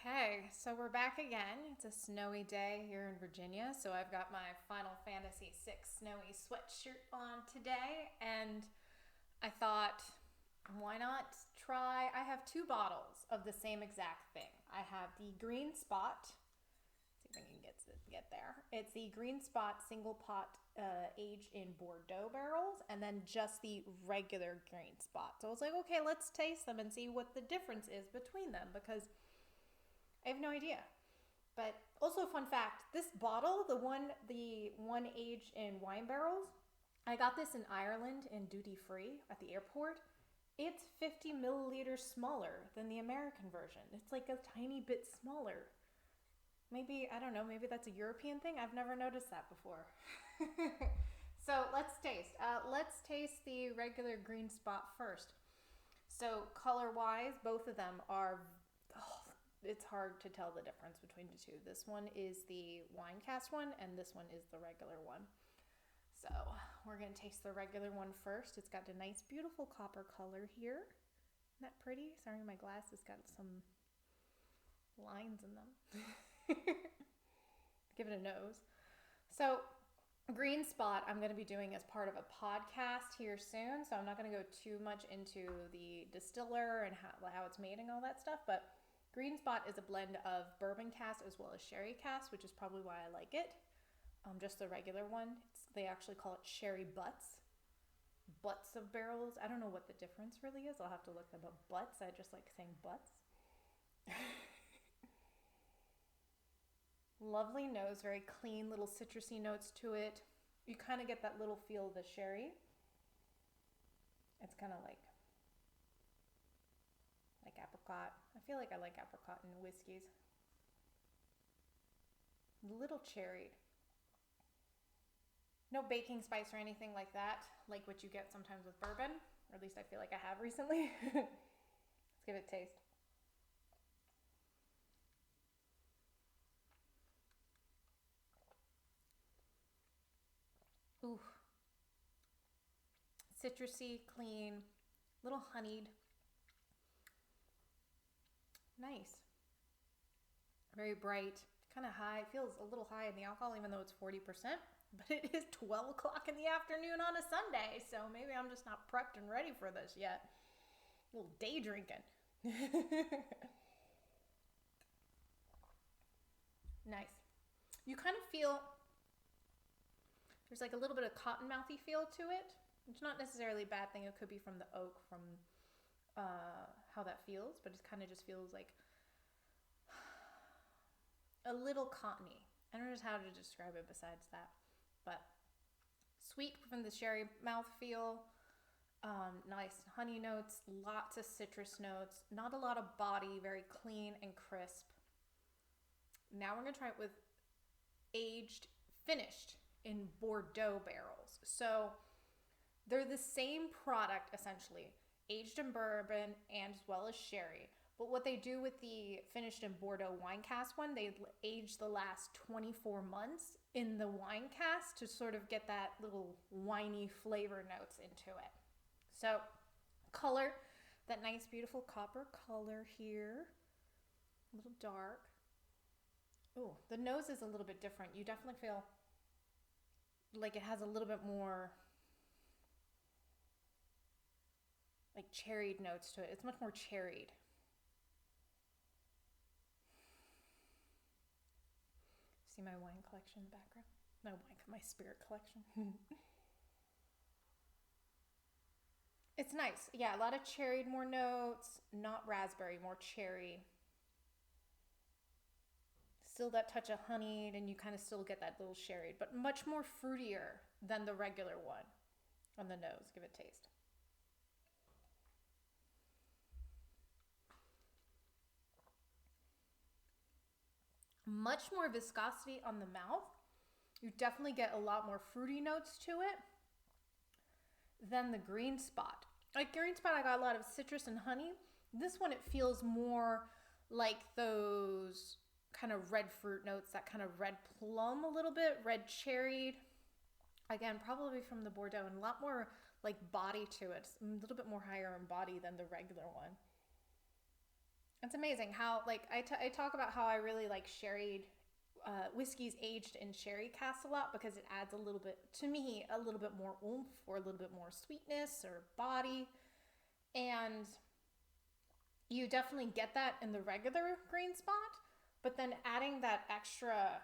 Okay, so we're back again. It's a snowy day here in Virginia, so I've got my Final Fantasy VI snowy sweatshirt on today, and I thought, why not try? I have two bottles of the same exact thing. I have the Green Spot. See if I can get there. It's the Green Spot single pot aged in Bordeaux barrels, and then just the regular Green Spot. So I was like, okay, let's taste them and see what the difference is between them because I have no idea. But also, fun fact: this bottle, the one aged in wine barrels, I got this in Ireland in duty free at the airport. It's 50 milliliters smaller than the American version. It's like a tiny bit smaller. Maybe, I don't know, maybe that's a European thing. I've never noticed that before. So let's taste. Let's taste the regular Green Spot first. So color wise, both of them are, it's hard to tell the difference between the two. This one is the wine cast one and this one is the regular one. So we're going to taste the regular one first. It's got a nice, beautiful copper color here. Isn't that pretty? Sorry, my glasses got some lines in them. Give it a nose. So Green Spot I'm going to be doing as part of a podcast here soon. So I'm not going to go too much into the distiller and how it's made and all that stuff. But Green Spot is a blend of bourbon cask as well as sherry cask, which is probably why I like it. Just the regular one. They actually call it sherry butts. Butts of barrels. I don't know what the difference really is. I'll have to look them up. Butts. I just like saying butts. Lovely nose, very clean, little citrusy notes to it. You kind of get that little feel of the sherry. It's kind of like apricot. I feel like I like apricot in whiskeys. A little cherried. No baking spice or anything like that, like what you get sometimes with bourbon, or at least I feel like I have recently. Let's give it a taste. Ooh. Citrusy, clean, little honeyed. Nice. Very bright, kind of high. It feels a little high in the alcohol, even though it's 40%. But it is 12 o'clock in the afternoon on a Sunday, so maybe I'm just not prepped and ready for this yet. A little day drinking. Nice. You kind of feel there's like a little bit of cottonmouthy feel to it. It's not necessarily a bad thing. It could be from the oak, from how that feels, but it kind of just feels like a little cottony. I don't know how to describe it besides that, but sweet from the sherry mouthfeel. Nice honey notes, lots of citrus notes, not a lot of body, very clean and crisp. Now we're going to try it with finished in Bordeaux barrels. So they're the same product essentially, aged in bourbon and as well as sherry. But what they do with the finished in Bordeaux wine cask one, they age the last 24 months in the wine cask to sort of get that little winey flavor notes into it. So color, that nice beautiful copper color here, a little dark. Oh, the nose is a little bit different. You definitely feel like it has a little bit more like cherried notes to it. It's much more cherried. See my wine collection in the background? My spirit collection. It's nice. Yeah, a lot of cherried more notes, not raspberry, more cherry. Still that touch of honeyed, and you kind of still get that little sherry, but much more fruitier than the regular one on the nose. Give it a taste. Much more viscosity on the mouth. You definitely get a lot more fruity notes to it than the Green Spot. Like Green Spot, I got a lot of citrus and honey. This one, it feels more like those kind of red fruit notes, that kind of red plum a little bit, red cherried. Again, probably from the Bordeaux, and a lot more like body to it. It's a little bit more higher in body than the regular one. It's amazing how, like, I talk about how I really like sherried whiskey's aged in sherry casks a lot because it adds a little bit, to me, a little bit more oomph or a little bit more sweetness or body. And you definitely get that in the regular green spot, but then adding that extra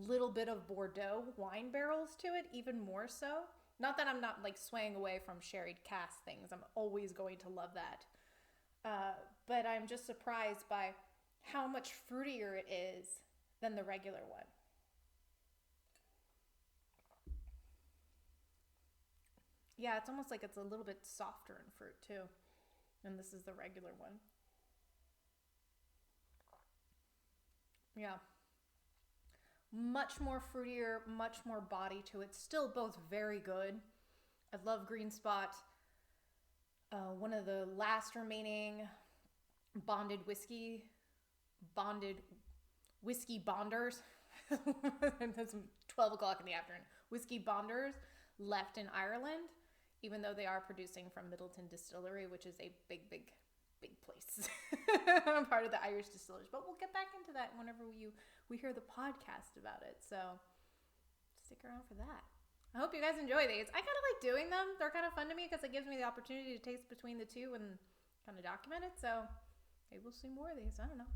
little bit of Bordeaux wine barrels to it, even more so. Not that I'm not like swaying away from sherried cask things. I'm always going to love that. But I'm just surprised by how much fruitier it is than the regular one. Yeah, it's almost like it's a little bit softer in fruit too. And this is the regular one. Yeah. Much more fruitier, much more body to it. Still both very good. I love Green Spot. One of the last remaining bonded whiskey bonders. It's 12 o'clock in the afternoon. Whiskey bonders left in Ireland, even though they are producing from Middleton Distillery, which is a big place. I'm part of the Irish distillers, but we'll get back into that whenever we hear the podcast about it. So stick around for that. I hope you guys enjoy these. I kind of like doing them. They're kind of fun to me because it gives me the opportunity to taste between the two and kind of document it. So maybe we'll see more of these. I don't know.